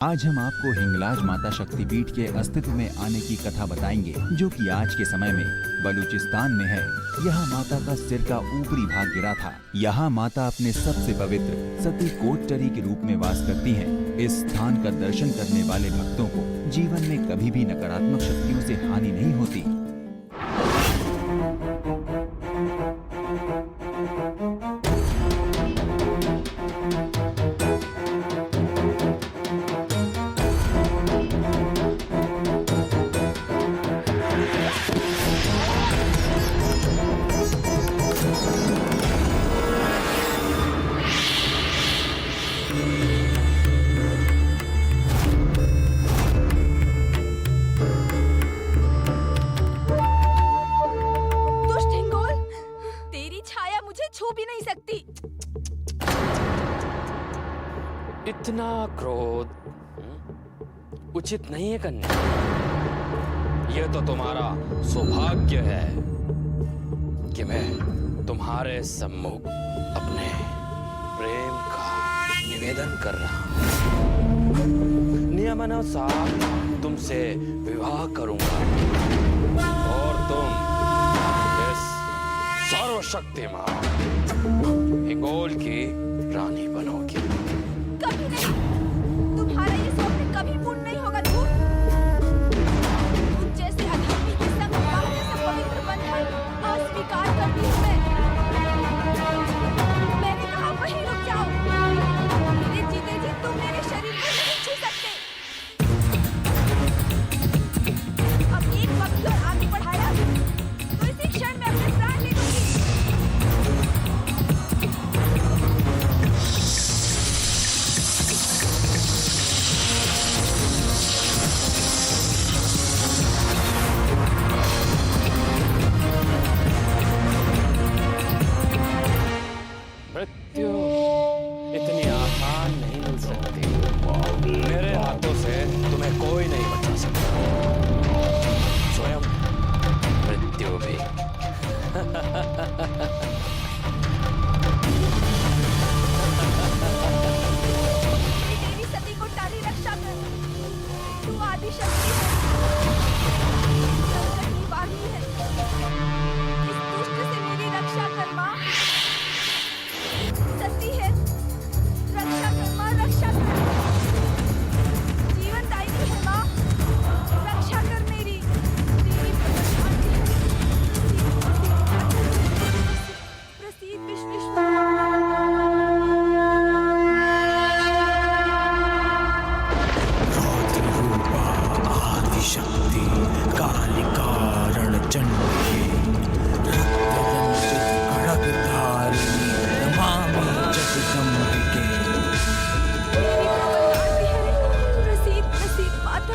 आज हम आपको हिंगलाज माता शक्तिपीठ के अस्तित्व में आने की कथा बताएंगे, जो कि आज के समय में बलूचिस्तान में है। यहाँ माता का सिर का ऊपरी भाग गिरा था। यहाँ माता अपने सबसे पवित्र सती कोटचरी के रूप में वास करती हैं। इस स्थान का दर्शन करने वाले भक्तों को जीवन में कभी भी नकारात्मक शक्तियों से हानि नहीं होती। इतना क्रोध उचित नहीं है कन्या। यह तो तुम्हारा सौभाग्य है कि मैं तुम्हारे सम्मुख अपने प्रेम का निवेदन कर रहा हूं। नियमानुसार तुमसे विवाह करूंगा और तुम इस सर्वशक्तिमान हिंगोल की रानी बनोगी। कभी नहीं, तुम्हारा ये स्वप्न कभी पूर्ण नहीं होगा। तुम जैसे अधर्मी के संग विवाह जैसा पवित्र बंधन अस्वीकार करती हूँ मैं। मैंने कहा वहीं रुक जाओ। मेरे जीते जी तुम मेरे शरीर को नहीं छू सकते। अब एक वक्त और आगे बढ़ाया तो इसी क्षण में अपने प्राण ले लूंगी। मृत्यु इतनी आसान नहीं मिल सकती। मेरे हाथों से तुम्हें कोई नहीं बचा सकता, स्वयं मृत्यु भी। देवी सती को टाली रक्षा कर। तू आदि शक्ति है, संकट निवारणी है। इस दुष्ट से मेरी रक्षा कर मां। सती है, रक्षा कर मां, रक्षा कर। जीवन दायिनी है मां, रक्षा कर मेरी। देवी प्रसन्न है, प्रसीद विश्वेश्वर। शक्ति कालिका रणचंडी रक्तरंजित खड्गधारिणी नमामि जगदम्बिके। प्रसीद प्रसीद माता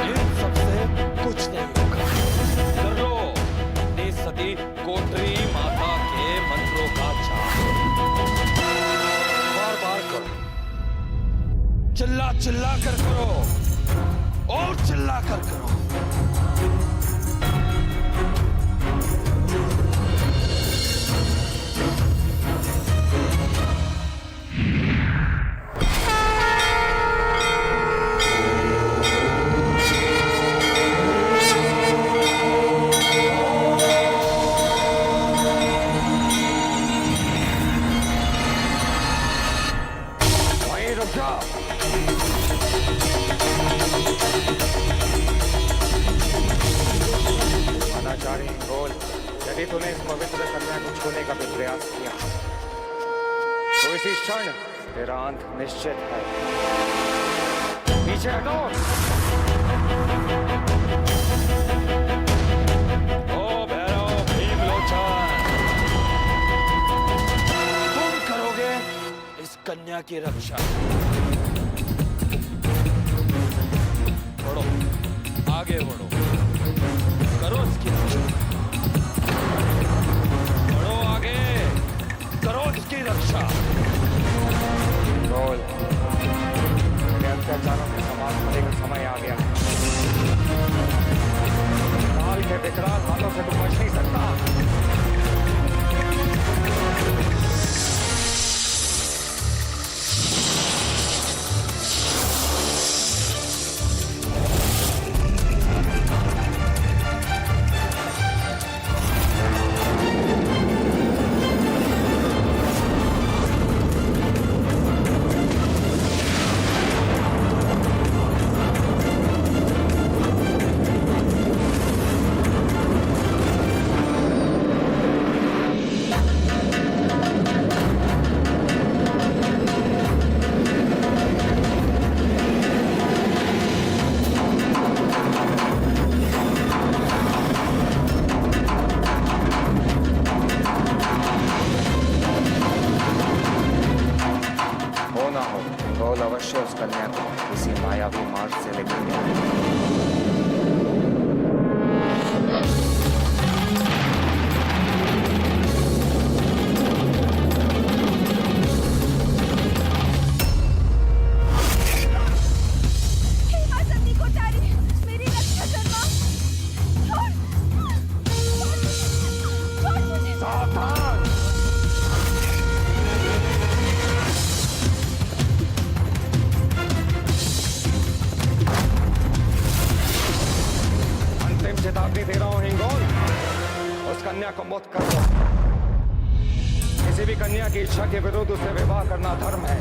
इन सबसे कुछ नहीं होगा। कर लो इस सती कोटरी माता के मंत्रों का जाप। बार-बार करो, चिल्ला चिल्ला कर करो और चिल्ला कर करो। वहीं रुक जाओ। अनाचारी हिंगोल, यदि तूने इस पवित्र कन्या को छूने का भी प्रयास किया तो इसी क्षण तेरा अंत निश्चित है। पीछे हटो। ओ भैरव भीमलोचन, तुम करोगे इस कन्या की रक्षा। बढ़ो, आगे बढ़ो, करो इसकी रक्षा। बढ़ो आगे, करो इसकी रक्षा। हिंगोल, तेरे अत्याचारों के समाप्त होने का समय आ गया। काल के विकराल हाथों से समझ नहीं सकता। हो ना हो, रोल अवश्य उस कन्या को किसी मायावी मार्ग से लेकर गया। हे मां सती कोठारी, मेरी रक्षा कर मां। छोड़ मुझे। सावधान! अंतिम चेतावनी दे रहा हूं हिंगोल, उस कन्या को मौत कर दो। किसी भी कन्या की इच्छा के विरुद्ध उससे विवाह करना धर्म है।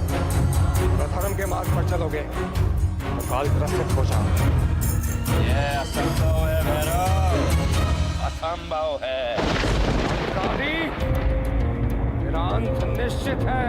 अगर धर्म के मार्ग पर चलोगे तो काल ग्रसित हो जाओगे। ये असंभव है भैरव, असंभव है। अधिकारी, तेरा अंत निश्चित है।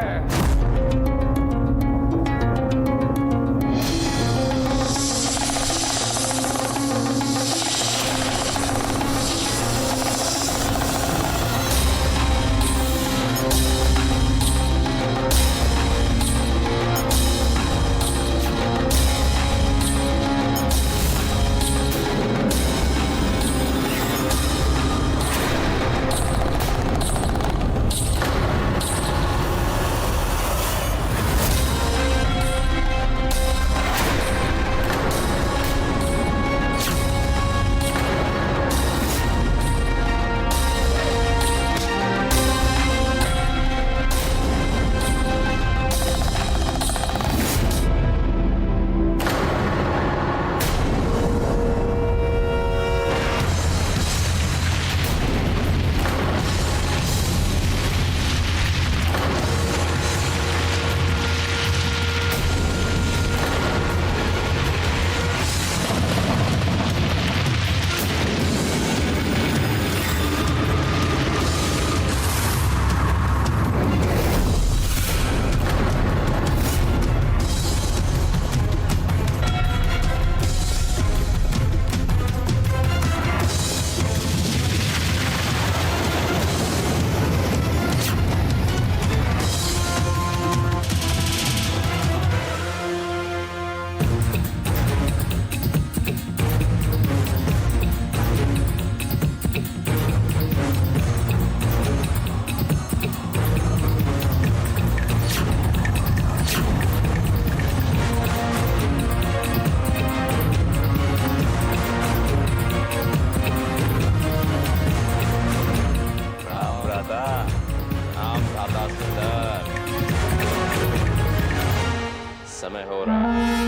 समय हो रहा है,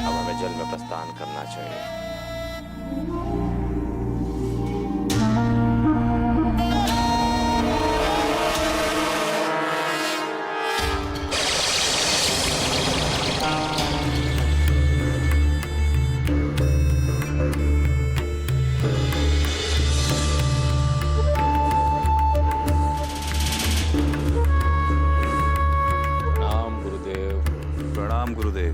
अब हमें जल में प्रस्थान करना चाहिए। प्रणाम गुरुदेव।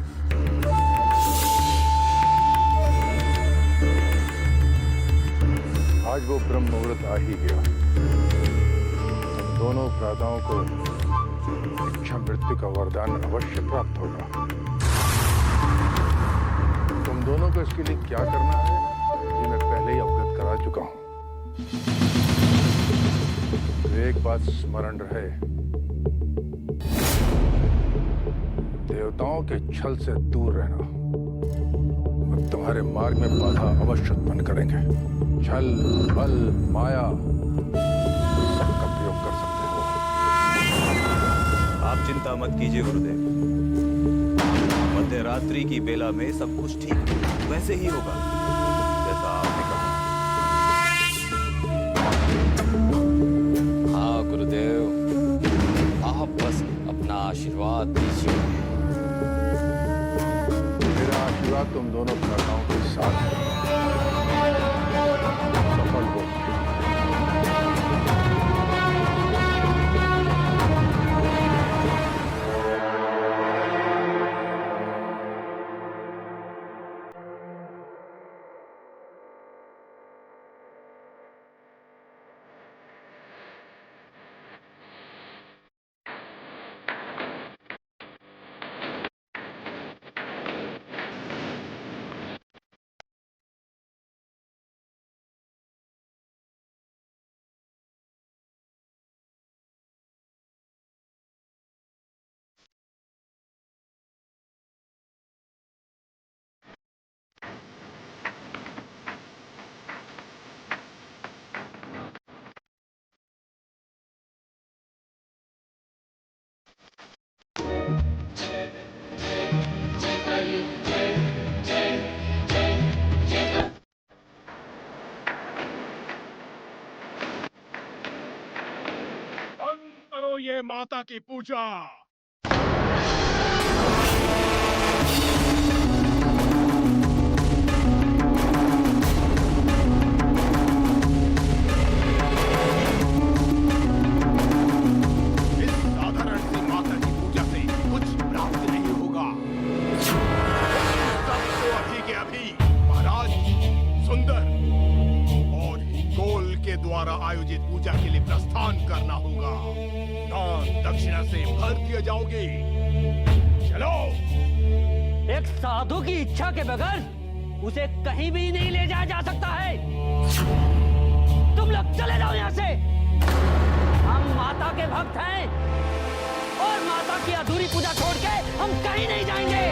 आज वो ब्रह्म मुहूर्त आ ही गया। तुम दोनों भ्राताओं को इच्छा मृत्यु का वरदान अवश्य प्राप्त होगा। तुम दोनों को इसके लिए क्या करना है ये मैं पहले ही अवगत करा चुका हूं। तो एक बात स्मरण रहे, देवताओं के छल से दूर रहना। और तुम्हारे मार्ग में बाधा अवश्य उत्पन्न करेंगे। छल, बल, माया सबका प्रयोग कर सकते हो। आप चिंता मत कीजिए गुरुदेव, मध्य रात्रि की बेला में सब कुछ ठीक वैसे ही होगा जैसा आपने कहा। हाँ गुरुदेव, आप बस अपना आशीर्वाद दीजिए। मेरा आशीर्वाद तुम दोनों भ्राताओं के साथ है। सफल हो। करो ये माता की पूजा। इस साधारण सी माता की पूजा से कुछ प्राप्त नहीं होगा। सबको अभी के अभी महाराज सुंदर और गोल के द्वारा आयोजित पूजा के लिए प्रस्थान करना होगा। दान दक्षिणा से भर दिए जाओगे। चलो। एक साधु की इच्छा के बगैर उसे कहीं भी नहीं ले जाया जा सकता है। तुम लोग चले जाओ यहाँ से। हम माता के भक्त हैं और माता की अधूरी पूजा छोड़ के हम कहीं नहीं जाएंगे।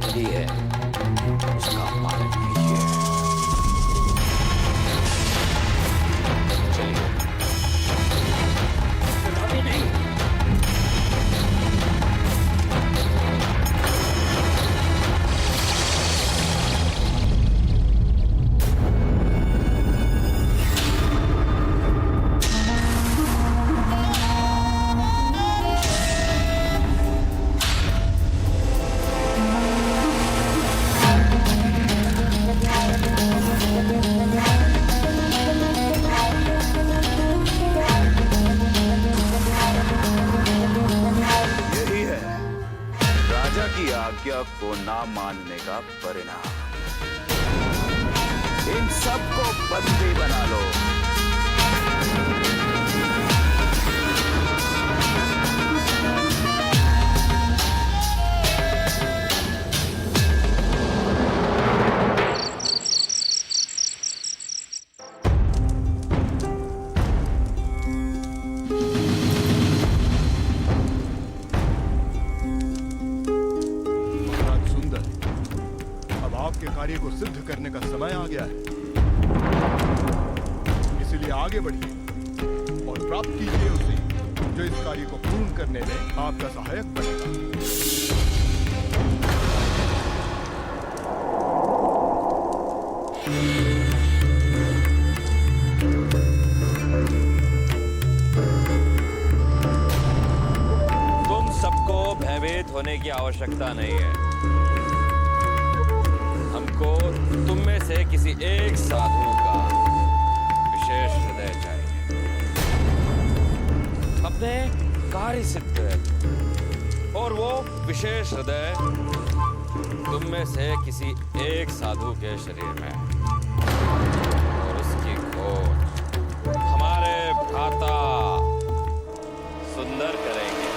मिली है उसका पालन कीजिए। चलिए। अभी नहीं। आज्ञा को ना मानने का परिणाम। इन सबको बंदी बना लो। कार्य को सिद्ध करने का समय आ गया है, इसलिए आगे बढ़िए और प्राप्त कीजिए उसे जो इस कार्य को पूर्ण करने में आपका सहायक बनेगा। तुम सबको भयभीत होने की आवश्यकता नहीं है। से किसी एक साधु का विशेष हृदय चाहिए अपने कार्य सिद्ध करे, और वो विशेष हृदय तुम में से किसी एक साधु के शरीर में है। और उसकी खोज हमारे भ्राता सुंदर करेंगे।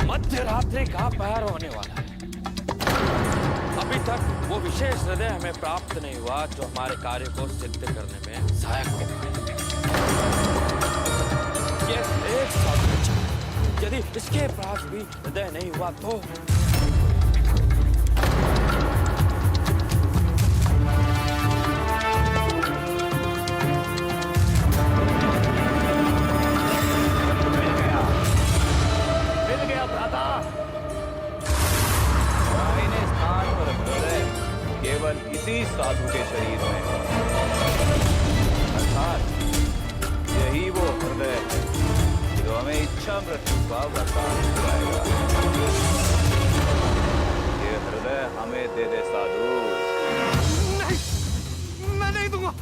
मध्यरात्रि का पहर होने वाला है। अभी तक वो विशेष हृदय हमें प्राप्त नहीं हुआ जो हमारे कार्य को सिद्ध करने में सहायक होगा। ये एक साधु चाहिए। यदि इसके पास भी हृदय नहीं हुआ तो केवल इसी साधु के शरीर में, अर्थात यही वो हृदय है जो हमें इच्छा मृत्यु का वरदान दिलाएगा। ये हृदय हमें दे दे साधु। नहीं, मैं नहीं दूंगा।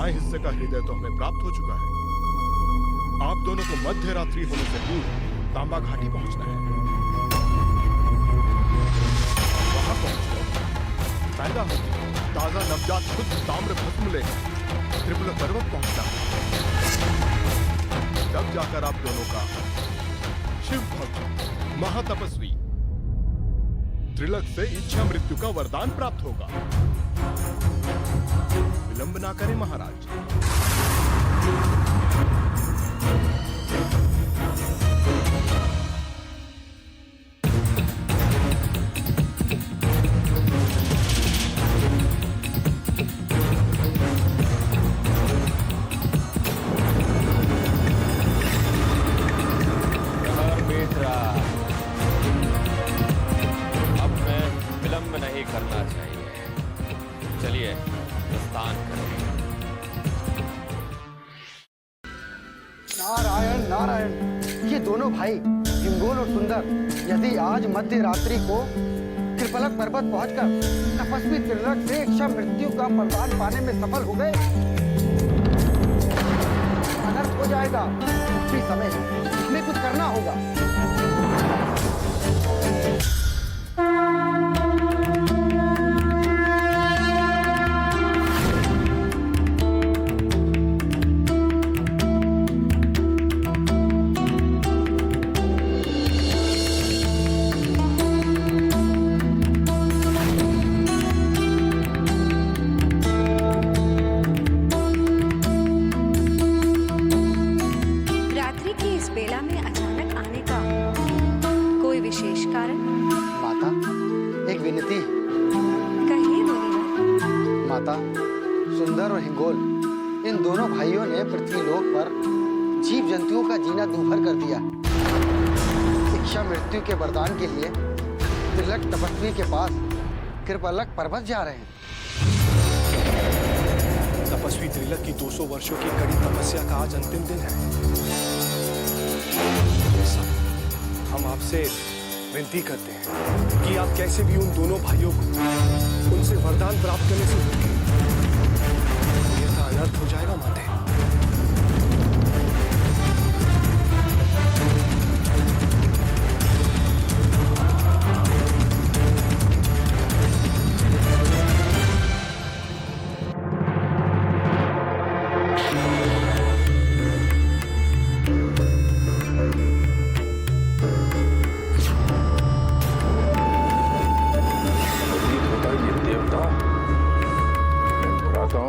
हिस्से का हृदय तो हमें प्राप्त हो चुका है। आप दोनों को मध्य रात्रि होने से पूर्व तांबा घाटी पहुंचना है। वहां पहुंचकर पैदा होगी ताजा नवजात शुद्ध ताम्र भस्म लेकर त्रिपुल पर्वत पहुंचना है। तब जाकर आप दोनों का शिव भक्त महातपस्वी त्रिलक से इच्छा मृत्यु का वरदान प्राप्त होगा। विलंब ना करें महाराज। अब मैं चलिए प्रस्थान करें। नारायण नारायण, ये दोनों भाई हिंगोल और सुंदर यदि आज मध्य रात्रि को त्रिफलक पर्वत पहुंचकर तपस्वी त्रिलक से इच्छा मृत्यु का वरदान पाने में सफल हो गए, अनर्थ हो जाएगा। उसी समय हमें कुछ करना होगा। सुंदर और हिंगोल, इन दोनों भाइयों ने पृथ्वीलोक पर जीव जंतुओं का जीना दूभर कर दिया। इच्छा मृत्यु के वरदान के लिए त्रिलक तपस्वी के पास कृपलक पर्वत जा रहे हैं। तपस्वी त्रिलक की 200 वर्षों की कड़ी तपस्या का आज अंतिम दिन है। हम आपसे विनती करते हैं कि आप कैसे भी उन दोनों भाइयों को उनसे वरदान प्राप्त करने से रोकें। यह अनर्थ हो जाएगा माते।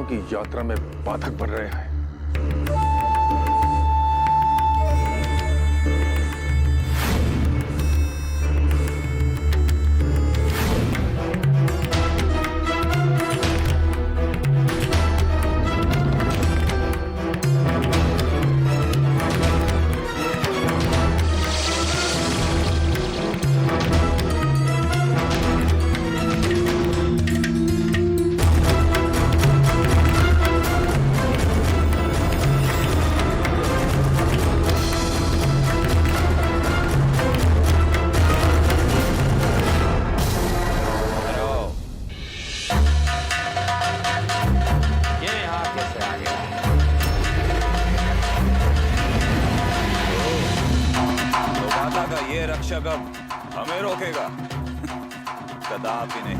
की यात्रा में बाधक बन रहे हैं। रक्षक अब हमें रोकेगा? कदापि नहीं।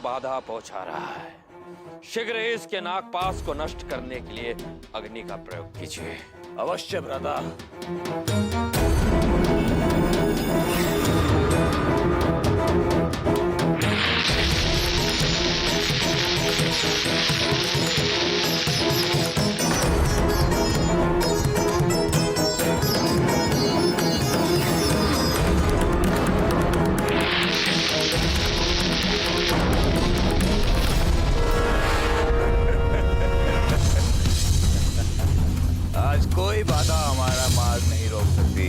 बाधा पहुंचा रहा है। शीघ्र ही इसके नागपाश को नष्ट करने के लिए अग्नि का प्रयोग कीजिए। अवश्य भ्राता। आज कोई बाधा हमारा मार्ग नहीं रोक सकती।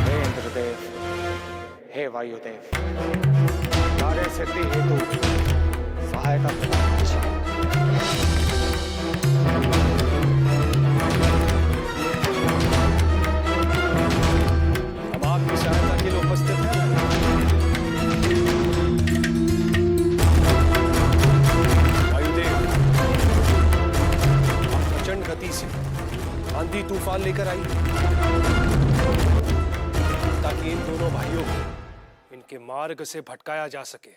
हे इंद्रदेव, हे वायुदेव, कार्य सिद्धि हेतु सहायता प्रदान कीजिए। हम आपकी सहायता के लिए उपस्थित हैं। लेकर आई ताकि इन दोनों भाइयों को इनके मार्ग से भटकाया जा सके।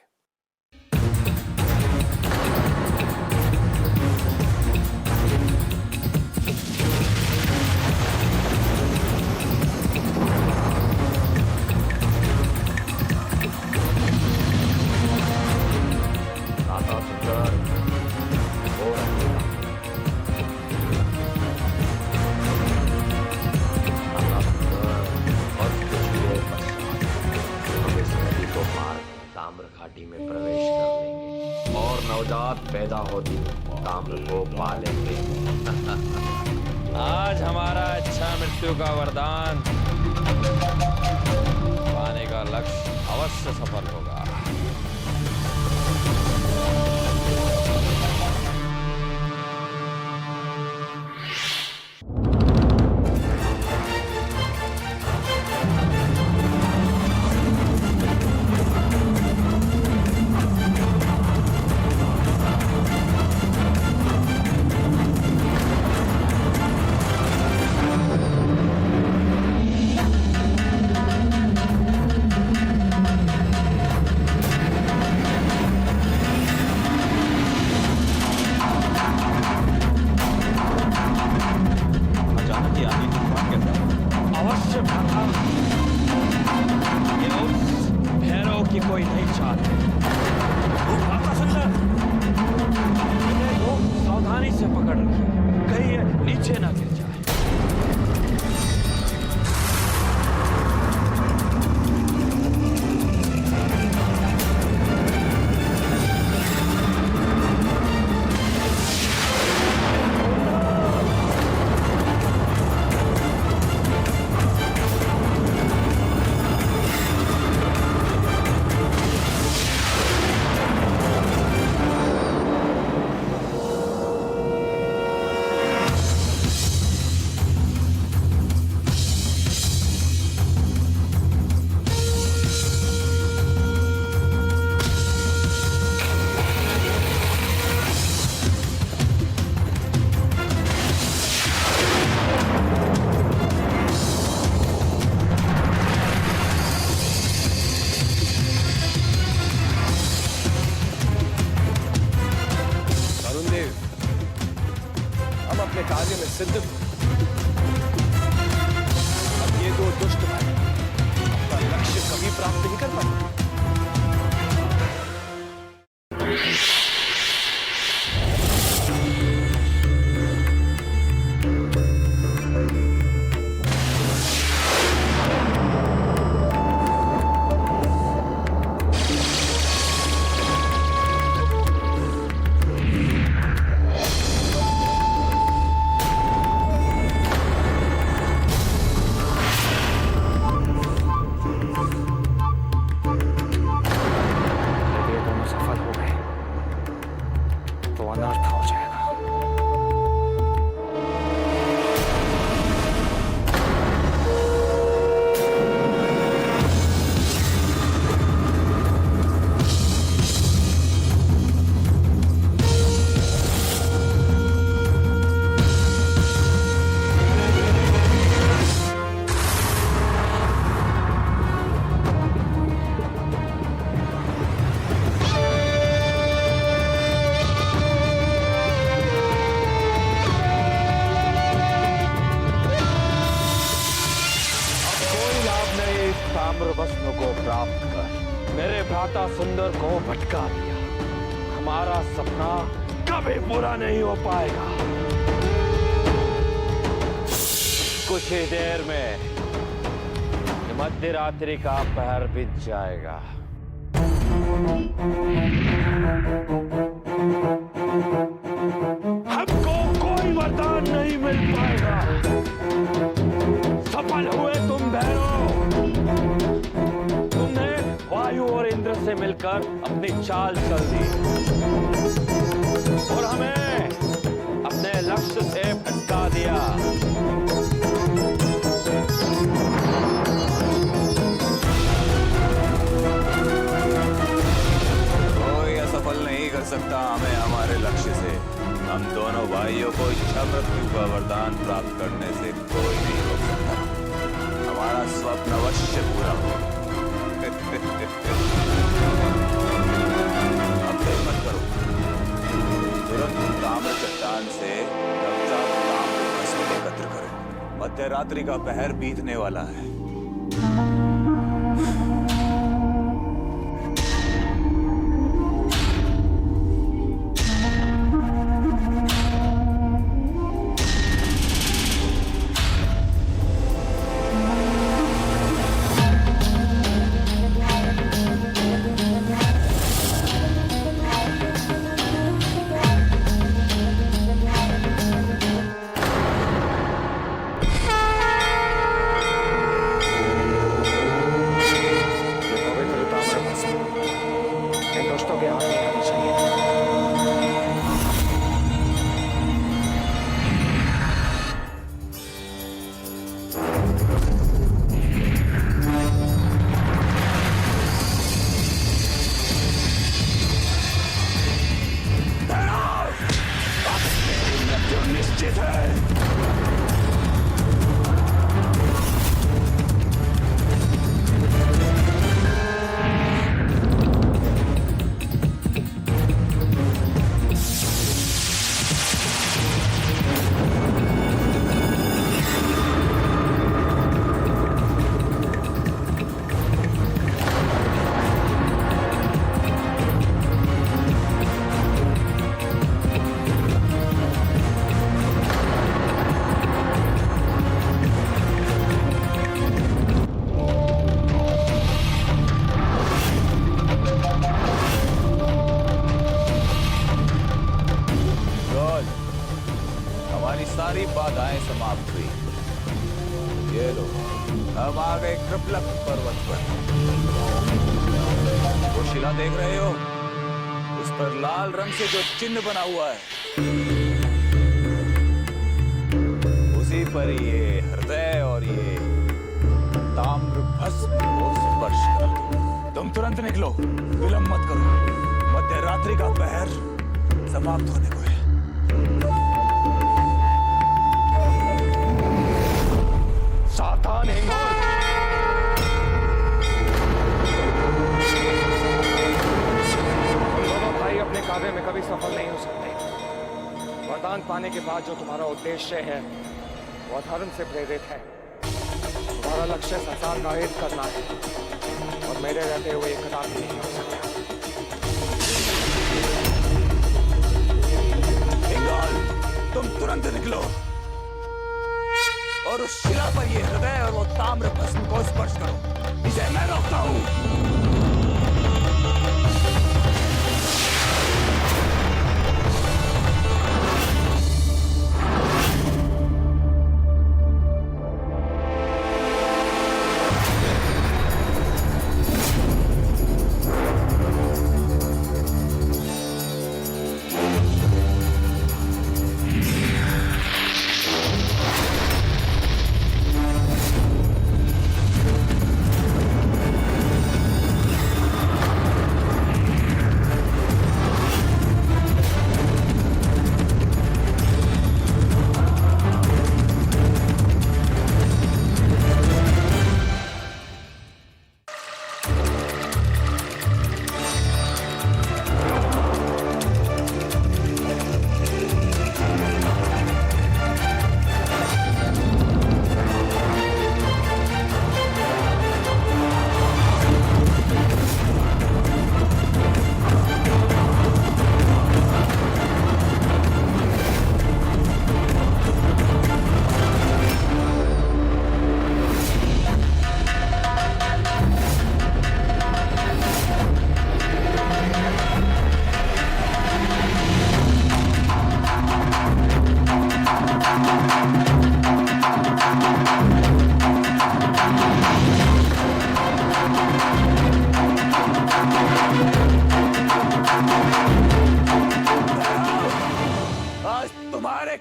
घाटी में प्रवेश कर लेंगे और नवजात पैदा होती ताम्र को पालेंगे। आज हमारा इच्छा मृत्यु का वरदान पाने का लक्ष्य अवश्य सफल होगा। अवश्य भ्राता, ये उस भैरव की कोई नहीं चाहते। भ्राता सुंदर, इन्हें तो सावधानी से पकड़ रखिए, कहीं ये नीचे ना गिर जाए। अपने कार्य में सिद्ध हुए। अब ये दो दुष्ट भाई अपना लक्ष्य कभी प्राप्त नहीं कर पाए। ताम्रभस्म को प्राप्त कर मेरे भ्राता सुंदर को भटका दिया। हमारा सपना कभी पूरा नहीं हो पाएगा। कुछ ही देर में मध्य रात्रि का पहर बीत जाएगा। हमको कोई वरदान नहीं मिल पाएगा। सफल हुए तुम भैरव। तुमने वायु और इंद्र से मिलकर अपनी चाल चल दी और हमें अपने लक्ष्य से भटका दिया। कोई असफल नहीं कर सकता हमें हमारे लक्ष्य से। हम दोनों भाइयों को इच्छा मृत्यु का वरदान प्राप्त करने से कोई नहीं रोक सकता। हमारा स्वप्न अवश्य पूरा हो। अब देर मत करो, तुरंत ताम्र चट्टान से नवजात ताम्र भस्म एकत्र करो। मध्य रात्रि का पहर बीतने वाला है। सारी बाधाएं समाप्त हुई। ये लो, अब आ गए कृपलक पर्वत पर। वो शिला देख रहे हो? उस पर लाल रंग से जो चिन्ह बना हुआ है, उसी पर ये हृदय और ये ताम्र भस्म को स्पर्श करो। तुम तुरंत निकलो, विलंब मत करो। मध्य रात्रि का पहर समाप्त होने को है। सावधान हिंगोल! दोनों भाई अपने कार्य में कभी सफल नहीं हो सकते। वरदान पाने के बाद जो तुम्हारा उद्देश्य है वो अधर्म से प्रेरित है। तुम्हारा लक्ष्य संसार का हित करना है और मेरे रहते हुए ये कदापि नहीं हो सकता। हिंगोल, तुम तुरंत निकलो और उस शिला पर ये हृदय और वो ताम्र भस्म को स्पर्श करो। इसे मैं रोकता हूं।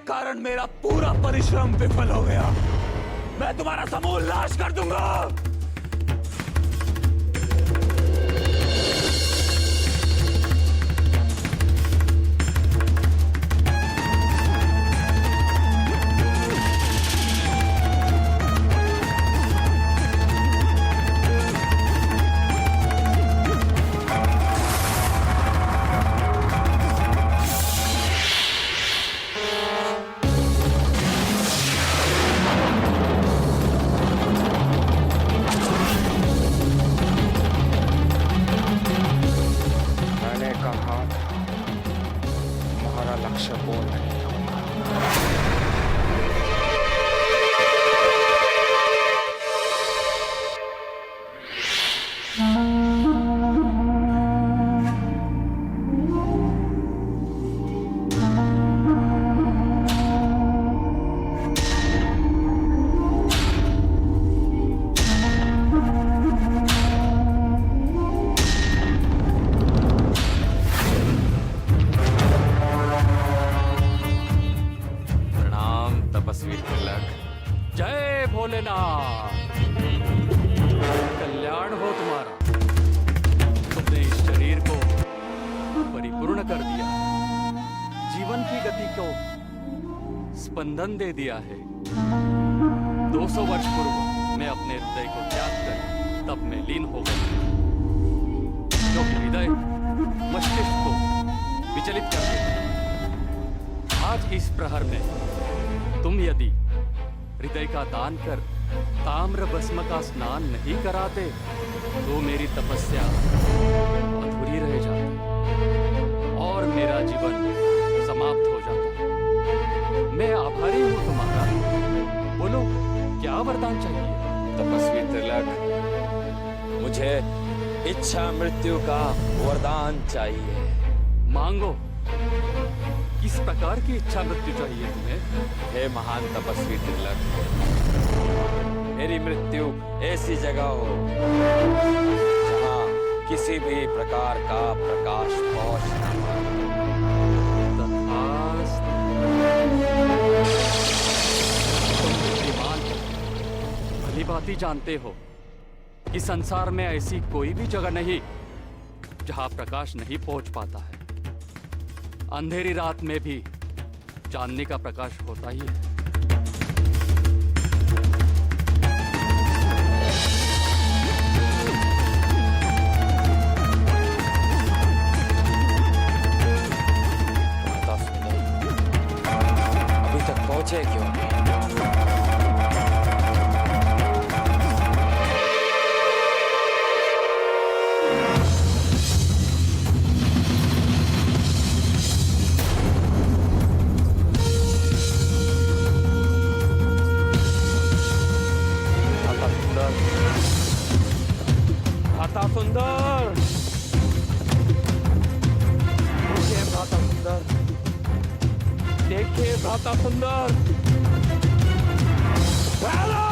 कारण मेरा पूरा परिश्रम विफल हो गया। मैं तुम्हारा समूल नाश कर दूंगा। बंधन दे दिया है। 200 वर्ष पूर्व मैं अपने हृदय को त्याग कर तब में लीन हो गया, क्योंकि हृदय मस्तिष्क को विचलित कर देता। आज इस प्रहर में तुम यदि हृदय का दान कर ताम्र भस्म का स्नान नहीं कराते तो मेरी तपस्या अधूरी रह जाती और मेरा जीवन समाप्त हो जाता। मैं आभारी हूँ तुम्हारा। बोलो, क्या वरदान चाहिए? तपस्वी त्रिलक, मुझे इच्छा मृत्यु का वरदान चाहिए। मांगो। किस प्रकार की इच्छा मृत्यु चाहिए तुम्हें? हे महान तपस्वी त्रिलक, मेरी मृत्यु ऐसी जगह हो जहां किसी भी प्रकार का प्रकाश पहुंच न तथास्तु। तुम बुद्धिमान हो, भली भांति जानते हो कि संसार में ऐसी कोई भी जगह नहीं जहां प्रकाश नहीं पहुंच पाता है। अंधेरी रात में भी चांदनी का प्रकाश होता ही है। माता सुंदरी, अभी तक पहुंचे क्यों? भ्राता सुंदर, देखिए भ्राता सुंदर, देखिए भ्राता सुंदर। हेलो!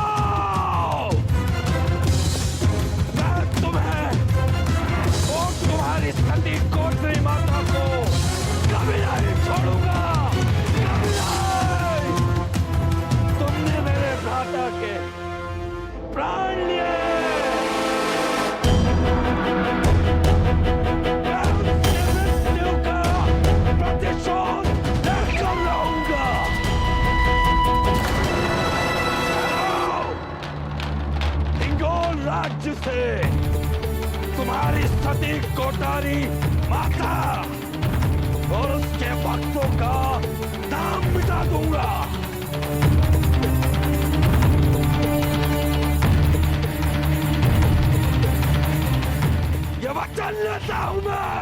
मैं तुम्हें और तुम्हारी सती कोटरी माता को कभी नहीं छोड़ूंगा, कभी नहीं। तुमने मेरे भ्राता के प्राण लिए। राज्य से तुम्हारी सती कोटारी माता और उसके भक्तों का नाम मिटा दूंगा। ये वचन लेता हूं मैं।